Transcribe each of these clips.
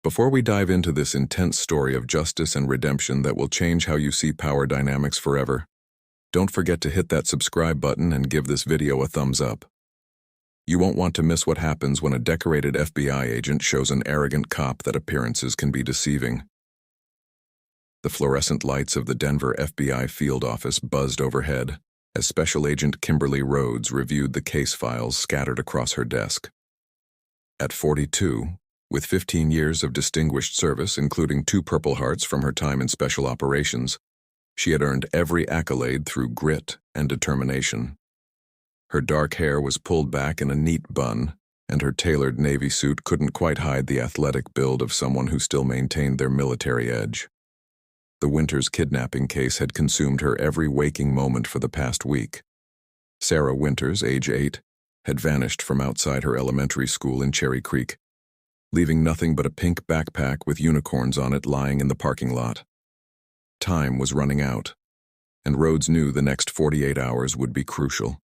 Before we dive into this intense story of justice and redemption that will change how you see power dynamics forever, don't forget to hit that subscribe button and give this video a thumbs up. You won't want to miss what happens when a decorated FBI agent shows an arrogant cop that appearances can be deceiving. The fluorescent lights of the Denver FBI field office buzzed overhead as Special Agent Kimberly Rhodes reviewed the case files scattered across her desk. At 42, with 15 years of distinguished service, including 2 Purple Hearts from her time in Special Operations, she had earned every accolade through grit and determination. Her dark hair was pulled back in a neat bun, and her tailored navy suit couldn't quite hide the athletic build of someone who still maintained their military edge. The Winters kidnapping case had consumed her every waking moment for the past week. Sarah Winters, age 8, had vanished from outside her elementary school in Cherry Creek, leaving nothing but a pink backpack with unicorns on it lying in the parking lot. Time was running out, and Rhodes knew the next 48 hours would be crucial.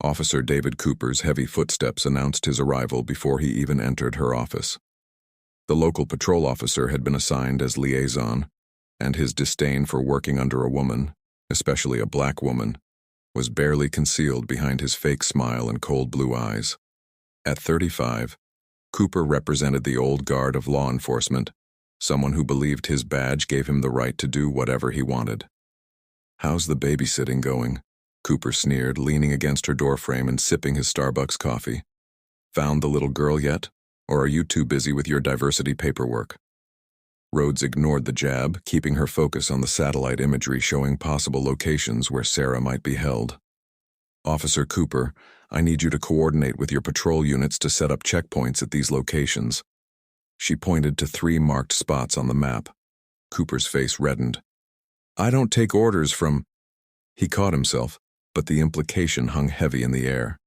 Officer David Cooper's heavy footsteps announced his arrival before he even entered her office. The local patrol officer had been assigned as liaison, and his disdain for working under a woman, especially a black woman, was barely concealed behind his fake smile and cold blue eyes. At 35, Cooper represented the old guard of law enforcement, someone who believed his badge gave him the right to do whatever he wanted. "How's the babysitting going?" Cooper sneered, leaning against her doorframe and sipping his Starbucks coffee. "Found the little girl yet? Or are you too busy with your diversity paperwork?" Rhodes ignored the jab, keeping her focus on the satellite imagery showing possible locations where Sarah might be held. "Officer Cooper, I need you to coordinate with your patrol units to set up checkpoints at these locations." She pointed to 3 marked spots on the map. Cooper's face reddened. "I don't take orders from—" He caught himself, but the implication hung heavy in the air.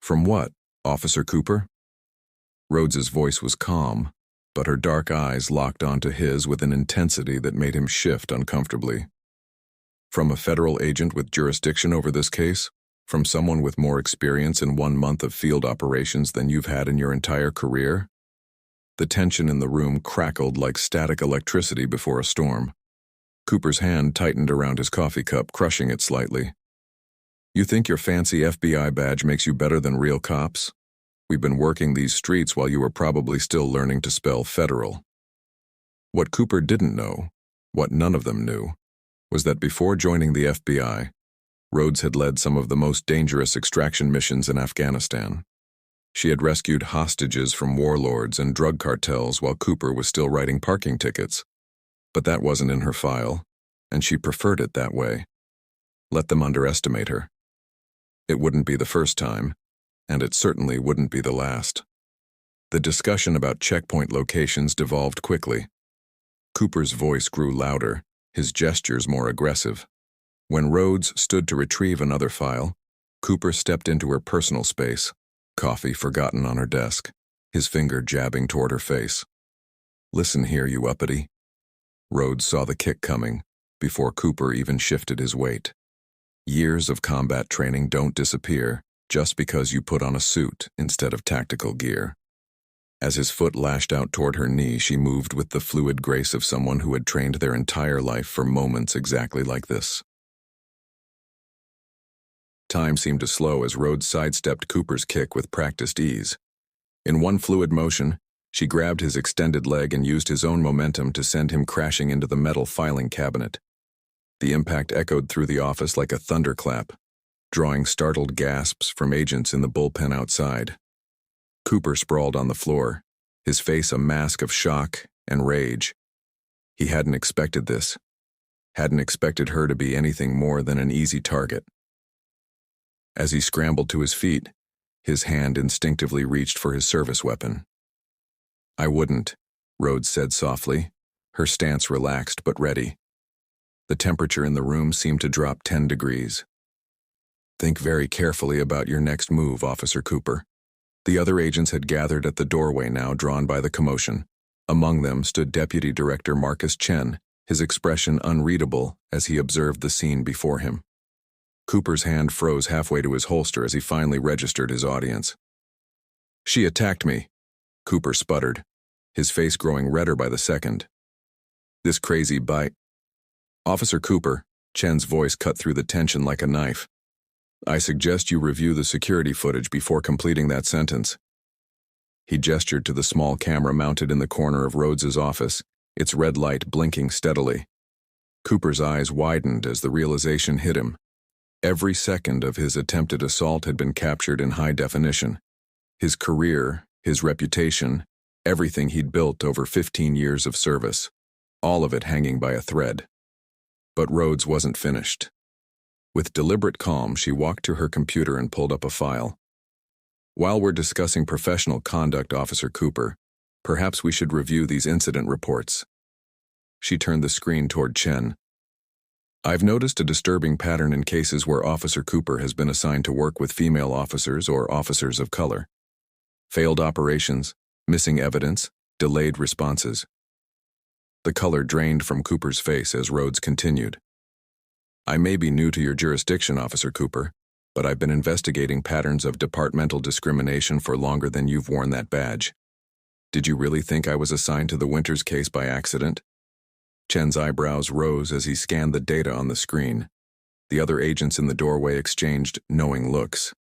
"From what, Officer Cooper?" Rhodes's voice was calm, but her dark eyes locked onto his with an intensity that made him shift uncomfortably. "From a federal agent with jurisdiction over this case? From someone with more experience in 1 month of field operations than you've had in your entire career?" The tension in the room crackled like static electricity before a storm. Cooper's hand tightened around his coffee cup, crushing it slightly. "You think your fancy FBI badge makes you better than real cops? We've been working these streets while you were probably still learning to spell federal." What Cooper didn't know, what none of them knew, was that before joining the FBI, Rhodes had led some of the most dangerous extraction missions in Afghanistan. She had rescued hostages from warlords and drug cartels while Cooper was still writing parking tickets. But that wasn't in her file, and she preferred it that way. Let them underestimate her. It wouldn't be the first time, and it certainly wouldn't be the last. The discussion about checkpoint locations devolved quickly. Cooper's voice grew louder, his gestures more aggressive. When Rhodes stood to retrieve another file, Cooper stepped into her personal space, coffee forgotten on her desk, his finger jabbing toward her face. "Listen here, you uppity." Rhodes saw the kick coming, before Cooper even shifted his weight. Years of combat training don't disappear just because you put on a suit instead of tactical gear. As his foot lashed out toward her knee, she moved with the fluid grace of someone who had trained their entire life for moments exactly like this. Time seemed to slow as Rhodes sidestepped Cooper's kick with practiced ease. In one fluid motion, she grabbed his extended leg and used his own momentum to send him crashing into the metal filing cabinet. The impact echoed through the office like a thunderclap, drawing startled gasps from agents in the bullpen outside. Cooper sprawled on the floor, his face a mask of shock and rage. He hadn't expected this, hadn't expected her to be anything more than an easy target. As he scrambled to his feet, his hand instinctively reached for his service weapon. "I wouldn't," Rhodes said softly, her stance relaxed but ready. The temperature in the room seemed to drop 10 degrees. "Think very carefully about your next move, Officer Cooper." The other agents had gathered at the doorway now, drawn by the commotion. Among them stood Deputy Director Marcus Chen, his expression unreadable as he observed the scene before him. Cooper's hand froze halfway to his holster as he finally registered his audience. "She attacked me," Cooper sputtered. his face growing redder by the second. This crazy bite. Officer Cooper, Chen's voice cut through the tension like a knife. I suggest you review the security footage before completing that sentence. He gestured to the small camera mounted in the corner of Rhodes's office, its red light blinking steadily. Cooper's eyes widened as the realization hit him. Every second of his attempted assault had been captured in high definition. His career, his reputation, everything he'd built over 15 years of service, all of it hanging by a thread. But Rhodes wasn't finished. With deliberate calm, she walked to her computer and pulled up a file. While we're discussing professional conduct, Officer Cooper, perhaps we should review these incident reports. She turned the screen toward Chen. I've noticed a disturbing pattern in cases where Officer Cooper has been assigned to work with female officers or officers of color. Failed operations, missing evidence, delayed responses. The color drained from Cooper's face as Rhodes continued. I may be new to your jurisdiction, Officer Cooper, but I've been investigating patterns of departmental discrimination for longer than you've worn that badge. Did you really think I was assigned to the Winters case by accident? Chen's eyebrows rose as he scanned the data on the screen. The other agents in the doorway exchanged knowing looks.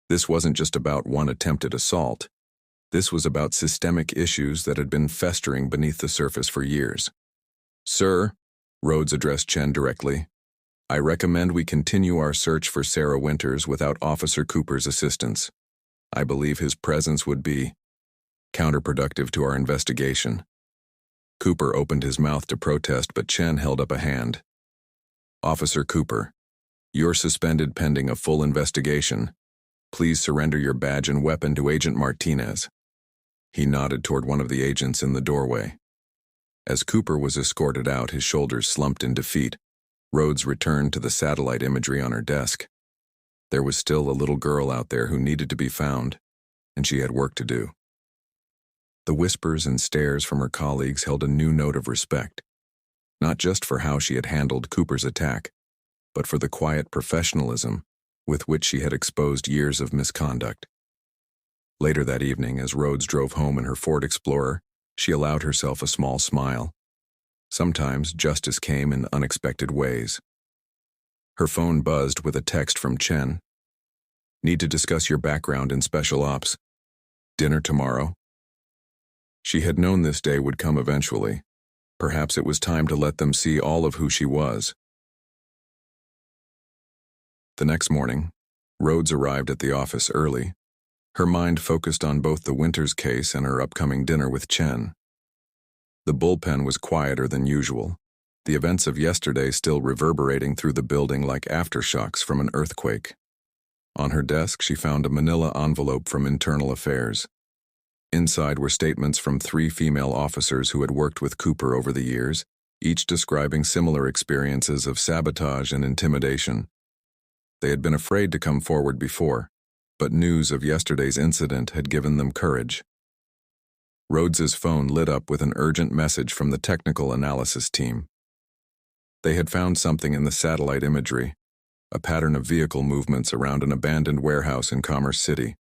This wasn't just about one attempted assault. This was about systemic issues that had been festering beneath the surface for years. Sir, Rhodes addressed Chen directly, I recommend we continue our search for Sarah Winters without Officer Cooper's assistance. I believe his presence would be counterproductive to our investigation. Cooper opened his mouth to protest, but Chen held up a hand. Officer Cooper, you're suspended pending a full investigation. Please surrender your badge and weapon to Agent Martinez. He nodded toward one of the agents in the doorway. As Cooper was escorted out, his shoulders slumped in defeat. Rhodes returned to the satellite imagery on her desk. There was still a little girl out there who needed to be found, and she had work to do. The whispers and stares from her colleagues held a new note of respect, not just for how she had handled Cooper's attack, but for the quiet professionalism with which she had exposed years of misconduct. Later that evening, as Rhodes drove home in her Ford Explorer, she allowed herself a small smile. Sometimes justice came in unexpected ways. Her phone buzzed with a text from Chen. Need to discuss your background in special ops. Dinner tomorrow? She had known this day would come eventually. Perhaps it was time to let them see all of who she was. The next morning, Rhodes arrived at the office early. Her mind focused on both the Winters case and her upcoming dinner with Chen. The bullpen was quieter than usual, the events of yesterday still reverberating through the building like aftershocks from an earthquake. On her desk, she found a manila envelope from Internal Affairs. Inside were statements from 3 female officers who had worked with Cooper over the years, each describing similar experiences of sabotage and intimidation. They had been afraid to come forward before, but news of yesterday's incident had given them courage. Rhodes's phone lit up with an urgent message from the technical analysis team. They had found something in the satellite imagery, a pattern of vehicle movements around an abandoned warehouse in Commerce City.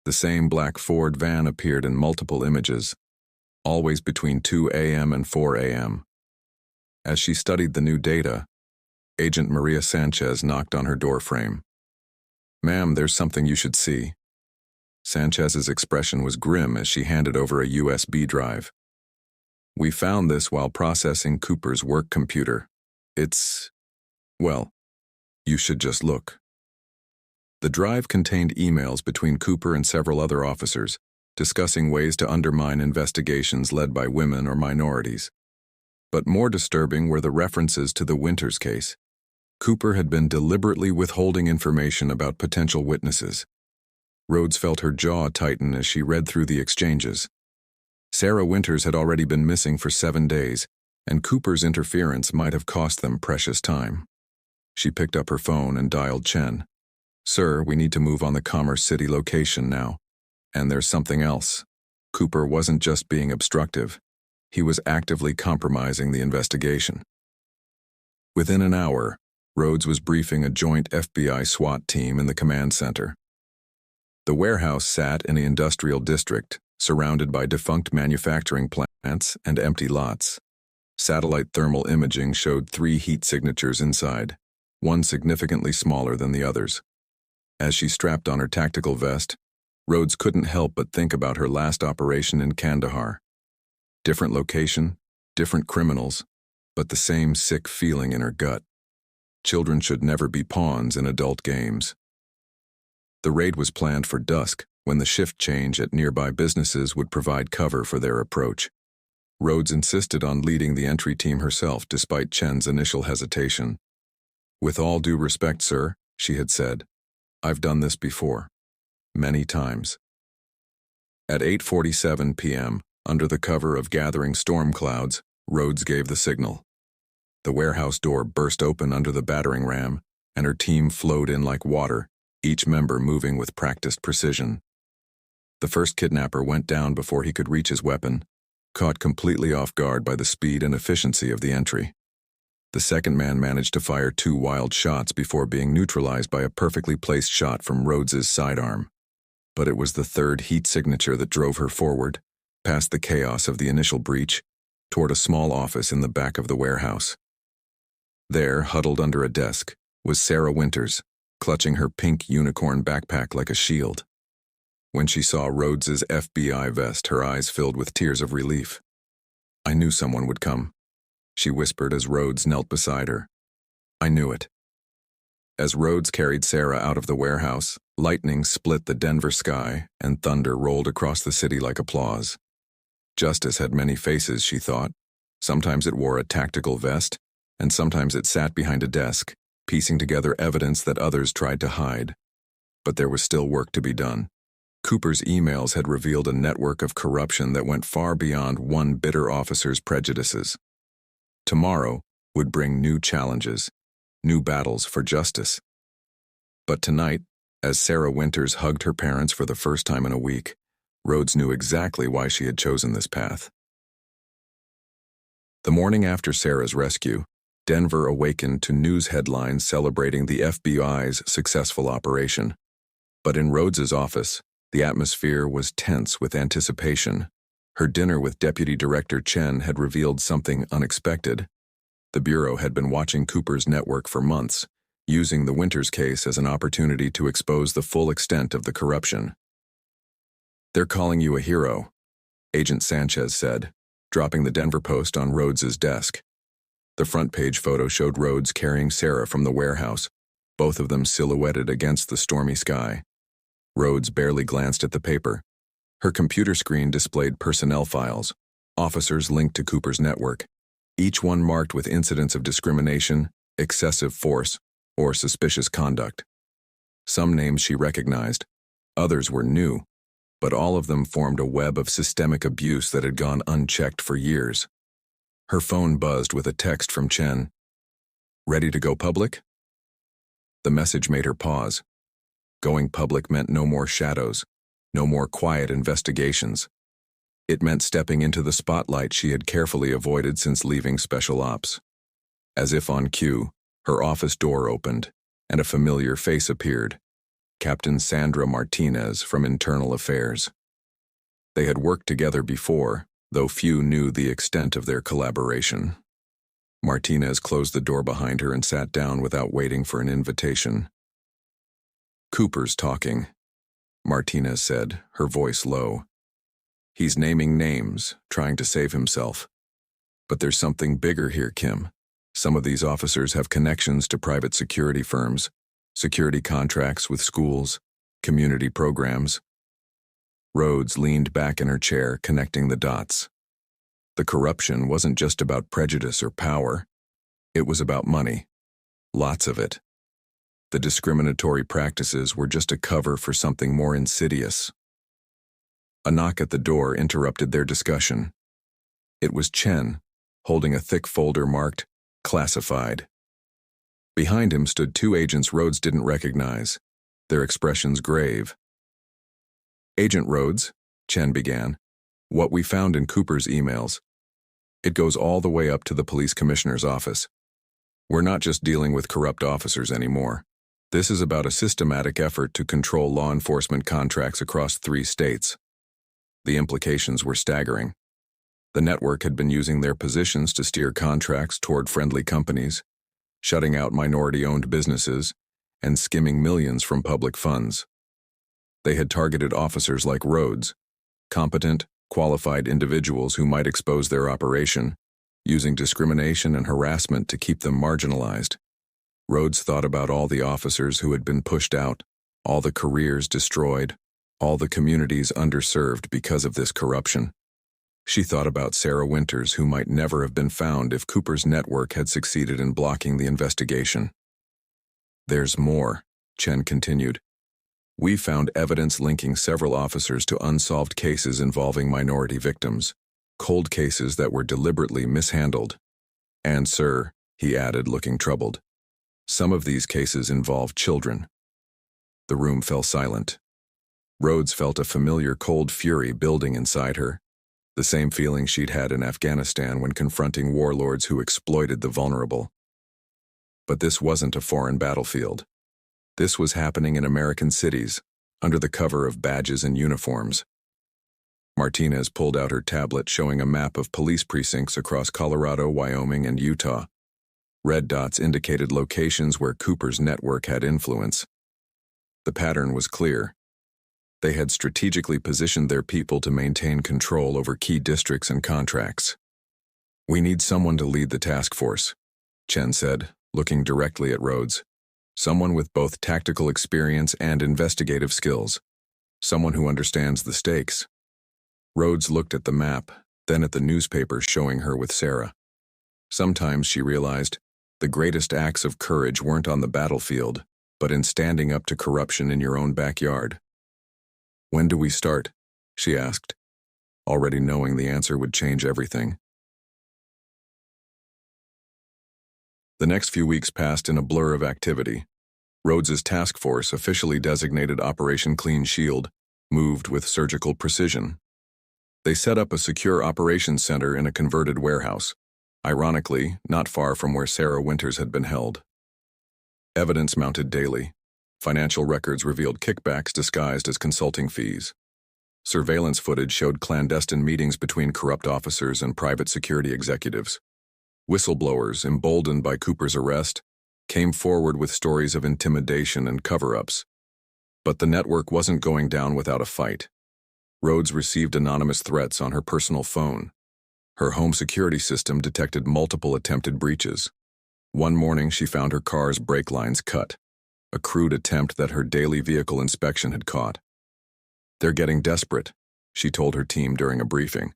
The same black Ford van appeared in multiple images, always between 2 a.m. and 4 a.m. As she studied the new data, Agent Maria Sanchez knocked on her doorframe. Ma'am, there's something you should see. Sanchez's expression was grim as she handed over a USB drive. We found this while processing Cooper's work computer. Well, you should just look. The drive contained emails between Cooper and several other officers, discussing ways to undermine investigations led by women or minorities. But more disturbing were the references to the Winters case. Cooper had been deliberately withholding information about potential witnesses. Rhodes felt her jaw tighten as she read through the exchanges. Sarah Winters had already been missing for 7 days, and Cooper's interference might have cost them precious time. She picked up her phone and dialed Chen. Sir, we need to move on the Commerce City location now. And there's something else. Cooper wasn't just being obstructive. He was actively compromising the investigation. Within an hour, Rhodes was briefing a joint FBI SWAT team in the command center. The warehouse sat in the industrial district, surrounded by defunct manufacturing plants and empty lots. Satellite thermal imaging showed 3 heat signatures inside, one significantly smaller than the others. As she strapped on her tactical vest, Rhodes couldn't help but think about her last operation in Kandahar. Different location, different criminals, but the same sick feeling in her gut. Children should never be pawns in adult games. The raid was planned for dusk, when the shift change at nearby businesses would provide cover for their approach. Rhodes insisted on leading the entry team herself despite Chen's initial hesitation. "With all due respect, sir," she had said, "I've done this before. Many times." At 8:47 p.m., under the cover of gathering storm clouds, Rhodes gave the signal. The warehouse door burst open under the battering ram, and her team flowed in like water, each member moving with practiced precision. The first kidnapper went down before he could reach his weapon, caught completely off guard by the speed and efficiency of the entry. The second man managed to fire 2 wild shots before being neutralized by a perfectly placed shot from Rhodes's sidearm. But it was the third heat signature that drove her forward, past the chaos of the initial breach, toward a small office in the back of the warehouse. There, huddled under a desk, was Sarah Winters, clutching her pink unicorn backpack like a shield. When she saw Rhodes's FBI vest, her eyes filled with tears of relief. "I knew someone would come," she whispered as Rhodes knelt beside her. "I knew it." As Rhodes carried Sarah out of the warehouse, lightning split the Denver sky and thunder rolled across the city like applause. Justice had many faces, she thought. Sometimes it wore a tactical vest, and sometimes it sat behind a desk, piecing together evidence that others tried to hide. But there was still work to be done. Cooper's emails had revealed a network of corruption that went far beyond one bitter officer's prejudices. Tomorrow would bring new challenges, new battles for justice. But tonight, as Sarah Winters hugged her parents for the first time in a week, Rhodes knew exactly why she had chosen this path. The morning after Sarah's rescue, Denver awakened to news headlines celebrating the FBI's successful operation. But in Rhodes's office, the atmosphere was tense with anticipation. Her dinner with Deputy Director Chen had revealed something unexpected. The Bureau had been watching Cooper's network for months, using the Winters case as an opportunity to expose the full extent of the corruption. "They're calling you a hero," Agent Sanchez said, dropping the Denver Post on Rhodes's desk. The front page photo showed Rhodes carrying Sarah from the warehouse, both of them silhouetted against the stormy sky. Rhodes barely glanced at the paper. Her computer screen displayed personnel files, officers linked to Cooper's network, each one marked with incidents of discrimination, excessive force, or suspicious conduct. Some names she recognized, others were new, but all of them formed a web of systemic abuse that had gone unchecked for years. Her phone buzzed with a text from Chen. "Ready to go public?" The message made her pause. Going public meant no more shadows, no more quiet investigations. It meant stepping into the spotlight she had carefully avoided since leaving Special Ops. As if on cue, her office door opened, and a familiar face appeared. Captain Sandra Martinez from Internal Affairs. They had worked together before, though few knew the extent of their collaboration. Martinez closed the door behind her and sat down without waiting for an invitation. "Cooper's talking," Martinez said, her voice low. "He's naming names, trying to save himself. But there's something bigger here, Kim. Some of these officers have connections to private security firms, security contracts with schools, community programs." Rhodes leaned back in her chair, connecting the dots. The corruption wasn't just about prejudice or power. It was about money. Lots of it. The discriminatory practices were just a cover for something more insidious. A knock at the door interrupted their discussion. It was Chen, holding a thick folder marked "Classified." Behind him stood 2 agents Rhodes didn't recognize, their expressions grave. "Agent Rhodes," Chen began, "what we found in Cooper's emails. It goes all the way up to the police commissioner's office. We're not just dealing with corrupt officers anymore. This is about a systematic effort to control law enforcement contracts across 3 states. The implications were staggering. The network had been using their positions to steer contracts toward friendly companies, shutting out minority-owned businesses, and skimming millions from public funds. They had targeted officers like Rhodes, competent, qualified individuals who might expose their operation, using discrimination and harassment to keep them marginalized. Rhodes thought about all the officers who had been pushed out, all the careers destroyed, all the communities underserved because of this corruption. She thought about Sarah Winters, who might never have been found if Cooper's network had succeeded in blocking the investigation. "There's more," Chen continued. "We found evidence linking several officers to unsolved cases involving minority victims, cold cases that were deliberately mishandled. And, sir," he added, looking troubled, "some of these cases involve children." The room fell silent. Rhodes felt a familiar cold fury building inside her, the same feeling she'd had in Afghanistan when confronting warlords who exploited the vulnerable. But this wasn't a foreign battlefield. This was happening in American cities, under the cover of badges and uniforms. Martinez pulled out her tablet showing a map of police precincts across Colorado, Wyoming, and Utah. Red dots indicated locations where Cooper's network had influence. The pattern was clear. They had strategically positioned their people to maintain control over key districts and contracts. "We need someone to lead the task force," Chen said, looking directly at Rhodes. "Someone with both tactical experience and investigative skills. Someone who understands the stakes." Rhodes looked at the map, then at the newspaper showing her with Sarah. Sometimes, she realized, the greatest acts of courage weren't on the battlefield, but in standing up to corruption in your own backyard. "When do we start?" she asked, already knowing the answer would change everything. The next few weeks passed in a blur of activity. Rhodes's task force, officially designated Operation Clean Shield, moved with surgical precision. They set up a secure operations center in a converted warehouse, ironically, not far from where Sarah Winters had been held. Evidence mounted daily. Financial records revealed kickbacks disguised as consulting fees. Surveillance footage showed clandestine meetings between corrupt officers and private security executives. Whistleblowers, emboldened by Cooper's arrest, came forward with stories of intimidation and cover-ups. But the network wasn't going down without a fight. Rhodes received anonymous threats on her personal phone. Her home security system detected multiple attempted breaches. One morning, she found her car's brake lines cut, a crude attempt that her daily vehicle inspection had caught. "They're getting desperate," she told her team during a briefing.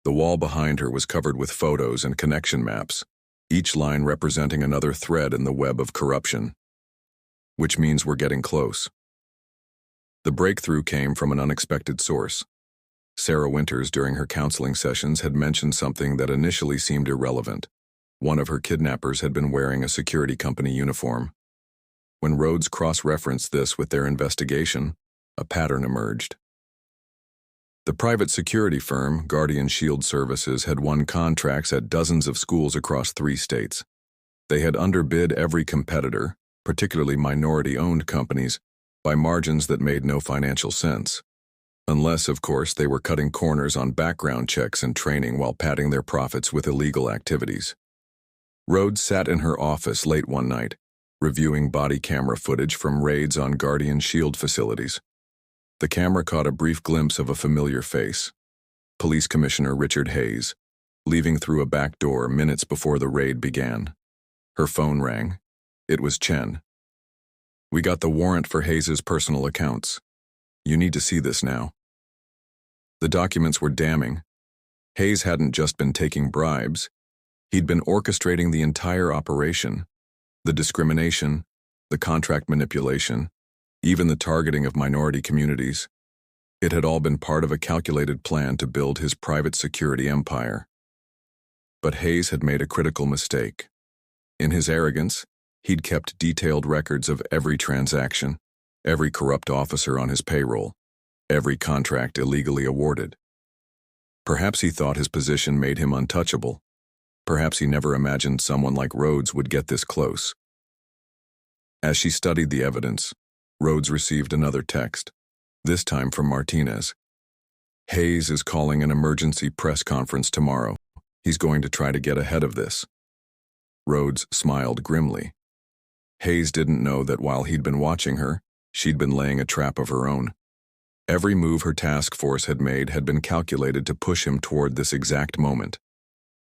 The wall behind her was covered with photos and connection maps, each line representing another thread in the web of corruption. "Which means we're getting close." The breakthrough came from an unexpected source. Sarah Winters, during her counseling sessions, had mentioned something that initially seemed irrelevant. One of her kidnappers had been wearing a security company uniform. When Rhodes cross-referenced this with their investigation, a pattern emerged. The private security firm, Guardian Shield Services, had won contracts at dozens of schools across 3 states. They had underbid every competitor, particularly minority-owned companies, by margins that made no financial sense. Unless, of course, they were cutting corners on background checks and training while padding their profits with illegal activities. Rhodes sat in her office late one night, reviewing body camera footage from raids on Guardian Shield facilities. The camera caught a brief glimpse of a familiar face. Police Commissioner Richard Hayes, leaving through a back door minutes before the raid began. Her phone rang. It was Chen. "We got the warrant for Hayes's personal accounts. You need to see this now." The documents were damning. Hayes hadn't just been taking bribes. He'd been orchestrating the entire operation. The discrimination, the contract manipulation, even the targeting of minority communities. It had all been part of a calculated plan to build his private security empire. But Hayes had made a critical mistake. In his arrogance, he'd kept detailed records of every transaction, every corrupt officer on his payroll, every contract illegally awarded. Perhaps he thought his position made him untouchable. Perhaps he never imagined someone like Rhodes would get this close. As she studied the evidence, Rhodes received another text, this time from Martinez. Hayes is calling an emergency press conference tomorrow. He's going to try to get ahead of this. Rhodes smiled grimly. Hayes didn't know that while he'd been watching her, she'd been laying a trap of her own. Every move her task force had made had been calculated to push him toward this exact moment.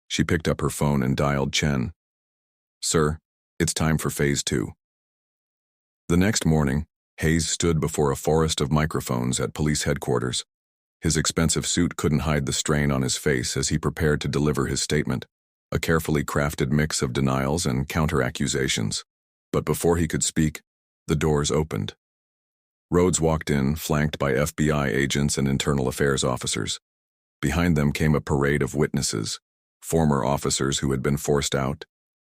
She picked up her phone and dialed Chen. "Sir, it's time for Phase 2. The next morning, Hayes stood before a forest of microphones at police headquarters. His expensive suit couldn't hide the strain on his face as he prepared to deliver his statement, a carefully crafted mix of denials and counter-accusations. But before he could speak, the doors opened. Rhodes walked in, flanked by FBI agents and internal affairs officers. Behind them came a parade of witnesses, former officers who had been forced out,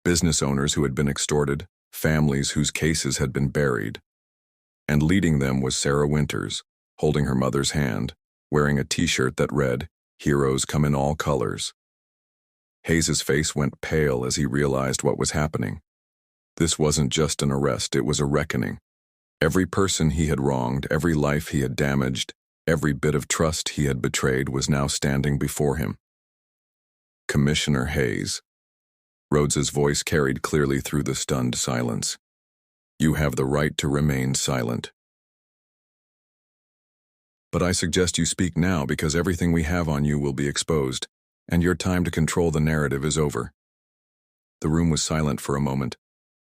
business owners who had been extorted, families whose cases had been buried. And leading them was Sarah Winters, holding her mother's hand, wearing a t-shirt that read, "Heroes come in all colors." Hayes's face went pale as he realized what was happening. This wasn't just an arrest, it was a reckoning. Every person he had wronged, every life he had damaged, every bit of trust he had betrayed was now standing before him. "Commissioner Hayes." Rhodes's voice carried clearly through the stunned silence. "You have the right to remain silent. But I suggest you speak now because everything we have on you will be exposed, and your time to control the narrative is over." The room was silent for a moment,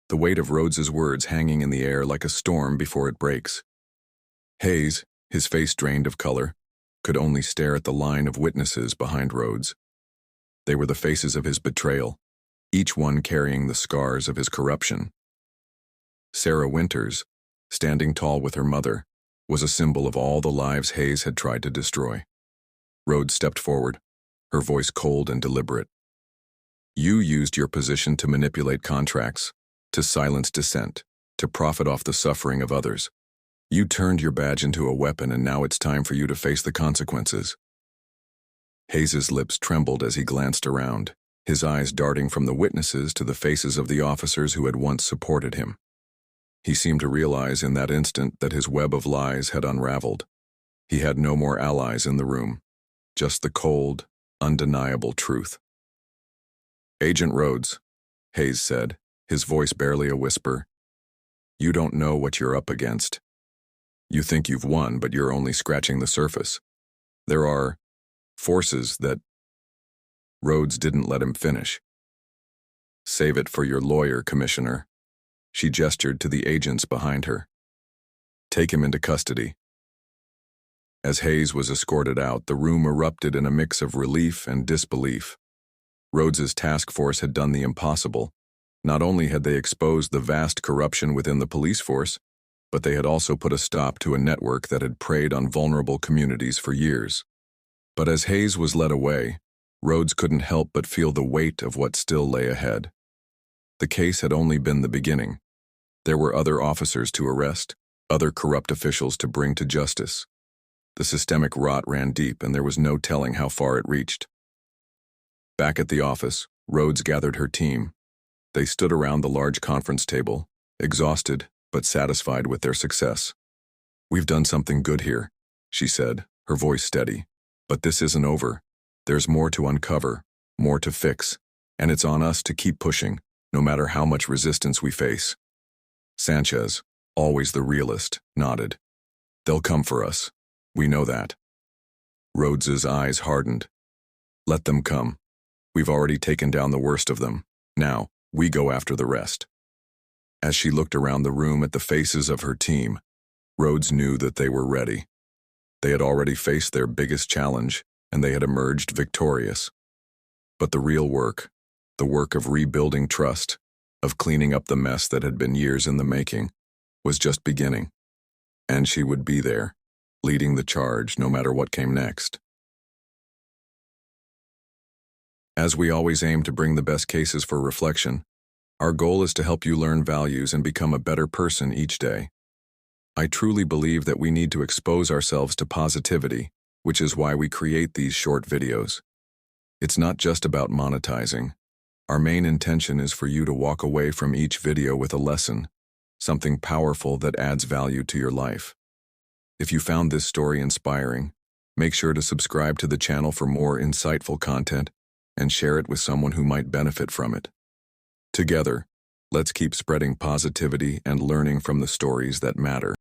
the weight of Rhodes's words hanging in the air like a storm before it breaks. Hayes, his face drained of color, could only stare at the line of witnesses behind Rhodes. They were the faces of his betrayal, each one carrying the scars of his corruption. Sarah Winters, standing tall with her mother, was a symbol of all the lives Hayes had tried to destroy. Rhodes stepped forward, her voice cold and deliberate. "You used your position to manipulate contracts, to silence dissent, to profit off the suffering of others. You turned your badge into a weapon, and now it's time for you to face the consequences." Hayes's lips trembled as he glanced around, his eyes darting from the witnesses to the faces of the officers who had once supported him. He seemed to realize in that instant that his web of lies had unraveled. He had no more allies in the room, just the cold, undeniable truth. "Agent Rhodes," Hayes said, his voice barely a whisper, "you don't know what you're up against. You think you've won, but you're only scratching the surface. There are forces that—" Rhodes didn't let him finish. "Save it for your lawyer, Commissioner." She gestured to the agents behind her. "Take him into custody." As Hayes was escorted out, the room erupted in a mix of relief and disbelief. Rhodes's task force had done the impossible. Not only had they exposed the vast corruption within the police force, but they had also put a stop to a network that had preyed on vulnerable communities for years. But as Hayes was led away, Rhodes couldn't help but feel the weight of what still lay ahead. The case had only been the beginning. There were other officers to arrest, other corrupt officials to bring to justice. The systemic rot ran deep, and there was no telling how far it reached. Back at the office, Rhodes gathered her team. They stood around the large conference table, exhausted but satisfied with their success. "We've done something good here," she said, her voice steady. "But this isn't over. There's more to uncover, more to fix, and it's on us to keep pushing, no matter how much resistance we face." Sanchez, always the realist, nodded. "They'll come for us. We know that." Rhodes's eyes hardened. "Let them come. We've already taken down the worst of them. Now, we go after the rest." As she looked around the room at the faces of her team, Rhodes knew that they were ready. They had already faced their biggest challenge, and they had emerged victorious. But the real work, the work of rebuilding trust, of cleaning up the mess that had been years in the making, was just beginning. And she would be there, leading the charge no matter what came next. As we always aim to bring the best cases for reflection, our goal is to help you learn values and become a better person each day. I truly believe that we need to expose ourselves to positivity, which is why we create these short videos. It's not just about monetizing. Our main intention is for you to walk away from each video with a lesson, something powerful that adds value to your life. If you found this story inspiring, Make sure to subscribe to the channel for more insightful content and share it with someone who might benefit from it. Together, let's keep spreading positivity and learning from the stories that matter.